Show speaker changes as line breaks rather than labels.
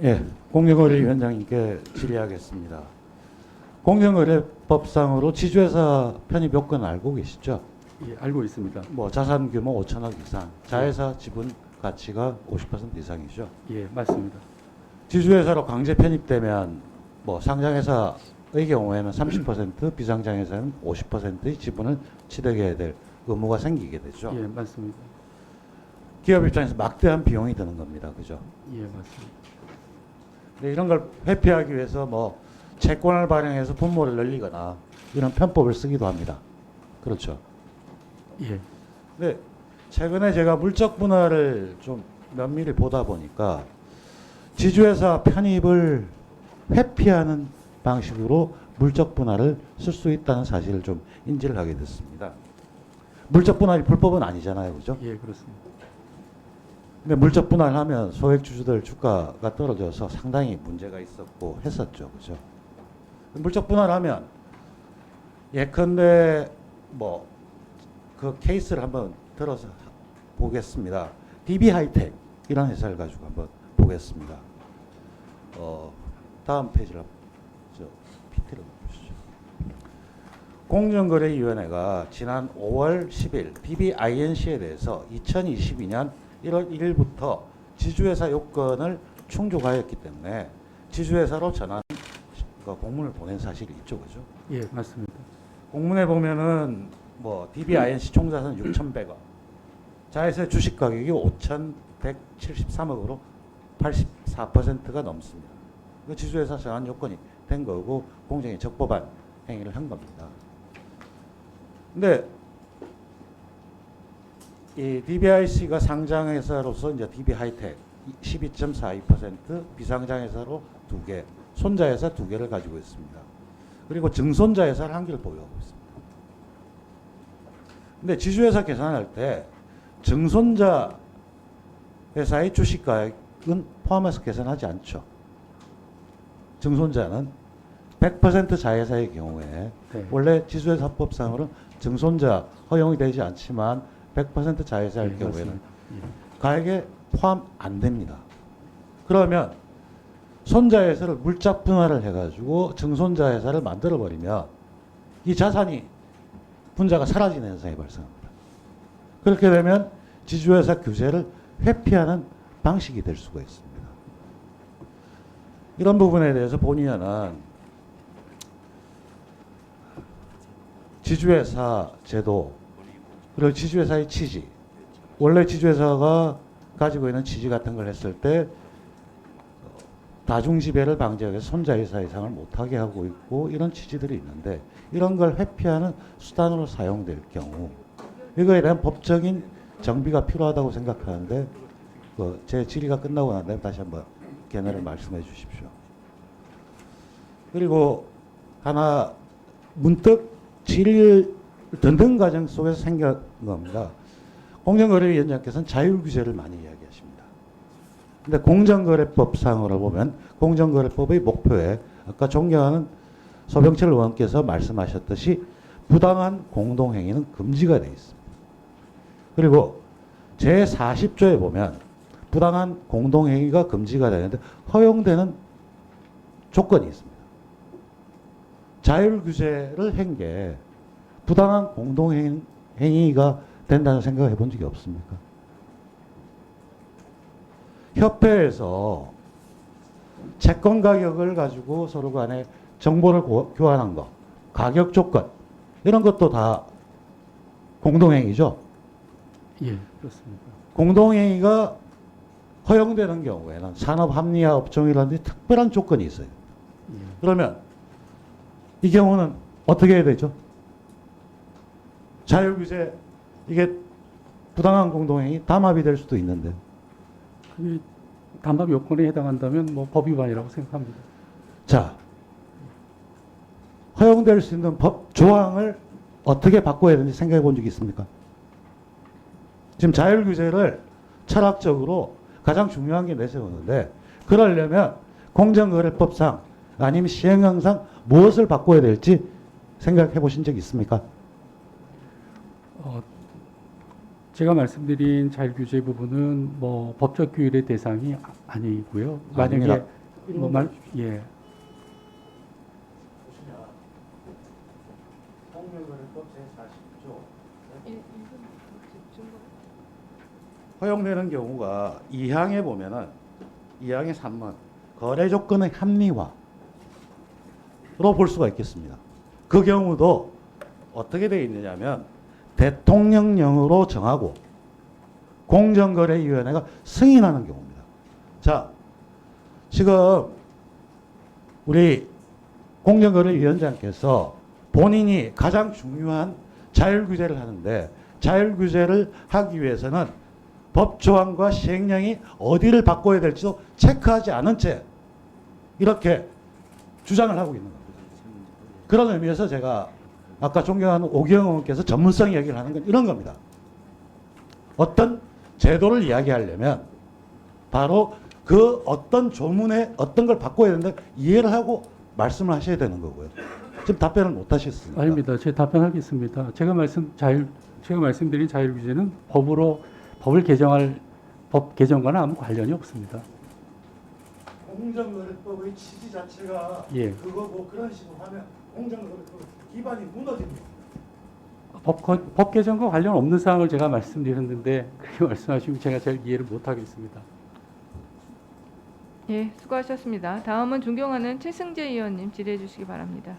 예, 공정거래위원장님께 질의하겠습니다. 공정거래법상으로 지주회사 편입 요건 알고 계시죠?
예, 알고 있습니다.
뭐 자산 규모 5천억 이상, 자회사 지분 가치가 50% 이상이죠.
예, 맞습니다.
지주회사로 강제 편입되면 뭐 상장회사의 경우에는 30%, 비상장회사는 50%의 지분을 취득해야 될 의무가 생기게 되죠.
예, 맞습니다.
기업 입장에서 막대한 비용이 드는 겁니다. 그죠?
예, 맞습니다.
근데 이런 걸 회피하기 위해서 뭐 채권을 발행해서 분모를 늘리거나 이런 편법을 쓰기도 합니다. 그렇죠.
예,
근데 최근에 제가 물적 분할을 좀 면밀히 보다 보니까 지주회사 편입을 회피하는 방식으로 물적 분할을 쓸 수 있다는 사실을 좀 인지를 하게 됐습니다. 물적 분할이 불법은 아니잖아요. 그죠?
예, 그렇습니다.
근데 물적 분할하면 소액 주주들 주가가 떨어져서 상당히 문제가 있었고 했었죠. 그죠? 물적 분할하면 예컨대 뭐 그 케이스를 한번 들어서 보겠습니다. DB 하이텍 이런 회사를 가지고 한번 보겠습니다. 다음 페이지를 PT를 보시죠. 공정거래위원회가 지난 5월 10일 DBINC에 대해서 2022년 1월 1일부터 지주회사 요건을 충족하였기 때문에 지주회사로 전환 공문을 보낸 사실이 있죠, 그죠?
예, 맞습니다.
공문에 보면은 뭐 DBINC 총자산 6,100억, 자회사 주식 가격이 5,173억으로 84%가 넘습니다. 그 지주회사 전환 요건이 된 거고 공정이 적법한 행위를 한 겁니다. 근데 이 DBIC가 상장회사로서 이제 DB하이텍 12.42%, 비상장회사로 2개, 손자회사 2개를 가지고 있습니다. 그리고 증손자회사를 1개를 보유하고 있습니다. 근데 지주회사 계산할 때 증손자 회사의 주식가액은 포함해서 계산하지 않죠. 증손자는 100% 자회사의 경우에
네.
원래 지주회사법상으로는 증손자 허용이 되지 않지만 100% 자회사일
예,
경우에는
맞습니다.
가액에 포함 안 됩니다. 그러면 손자회사를 물적 분할을 해가지고 증손자회사를 만들어버리면 이 자산이 분자가 사라지는 현상이 발생합니다. 그렇게 되면 지주회사 규제를 회피하는 방식이 될 수가 있습니다. 이런 부분에 대해서 본의원은 지주회사 제도 그리고 지주회사의 취지, 원래 지주회사가 가지고 있는 취지 같은 걸 했을 때 다중지배를 방지하기 위해서 손자회사 이상을 못하게 하고 있고 이런 취지들이 있는데 이런 걸 회피하는 수단으로 사용될 경우 이거에 대한 법적인 정비가 필요하다고 생각하는데 제 질의가 끝나고 난 다음에 다시 한번 견해를 말씀해 주십시오. 그리고 하나 문득 질의를 듣는 과정 속에서 생긴 겁니다. 공정거래위원장께서는 자율규제를 많이 이야기하십니다. 근데 공정거래법상으로 보면 공정거래법의 목표에 아까 존경하는 소병철 의원께서 말씀하셨듯이 부당한 공동행위는 금지가 되어 있습니다. 그리고 제40조에 보면 부당한 공동행위가 금지가 되는데 허용되는 조건이 있습니다. 자율규제를 한 게 부당한 공동행위가 된다는 생각을 해본 적이 없습니까? 협회에서 채권 가격을 가지고 서로 간에 정보를 교환한 거, 가격 조건, 이런 것도 다 공동행위죠.
예, 그렇습니다.
공동행위가 허용되는 경우에는 산업합리화 업종이라든지 특별한 조건이 있어요.
예,
그러면 이 경우는 어떻게 해야 되죠? 자율규제, 이게 부당한 공동행위 담합이 될 수도 있는데
그게 담합 요건에 해당한다면 뭐 법위반이라고 생각합니다.
자, 허용될 수 있는 법 조항을 어떻게 바꿔야 되는지 생각해 본 적이 있습니까? 지금 자율규제를 철학적으로 가장 중요한 게 내세우는데 그러려면 공정거래법상 아니면 시행령상 무엇을 바꿔야 될지 생각해 보신 적 있습니까?
제가 말씀드린 자율규제 부분은 뭐 법적 규율의 대상이 아니고요.
아닙니다.
만약에 예.
허용되는 경우가 2항에 보면은 2항의 3번 거래 조건의 합리화로 볼 수가 있겠습니다. 그 경우도 어떻게 되어 있느냐면 대통령령으로 정하고 공정거래위원회가 승인하는 경우입니다. 자, 지금 우리 공정거래위원장께서 본인이 가장 중요한 자율규제를 하는데 자율규제를 하기 위해서는 법조항과 시행령이 어디를 바꿔야 될지도 체크하지 않은 채 이렇게 주장을 하고 있는 겁니다. 그런 의미에서 제가 아까 존경하는 오기영 의원께서 전문성 이야기를 하는 건 이런 겁니다. 어떤 제도를 이야기하려면 바로 그 어떤 조문에 어떤 걸 바꿔야 되는데 이해를 하고 말씀을 하셔야 되는 거고요. 지금 답변을 못 하셨습니다.
아닙니다. 제가 답변하겠습니다. 제가 말씀드린 자율규제는 법을 개정할 법 개정과는 아무 관련이 없습니다.
공정거래법의 취지 자체가
예.
그거고 그런 식으로 하면 공정거래법 기반이 무너집니다.
법 개정과 관련 없는 사항을 제가 말씀드렸는데 그렇게 말씀하시면 제가 잘 이해를 못 하겠습니다.
예, 수고하셨습니다. 다음은 존경하는 최승재 의원님 질의해 주시기 바랍니다.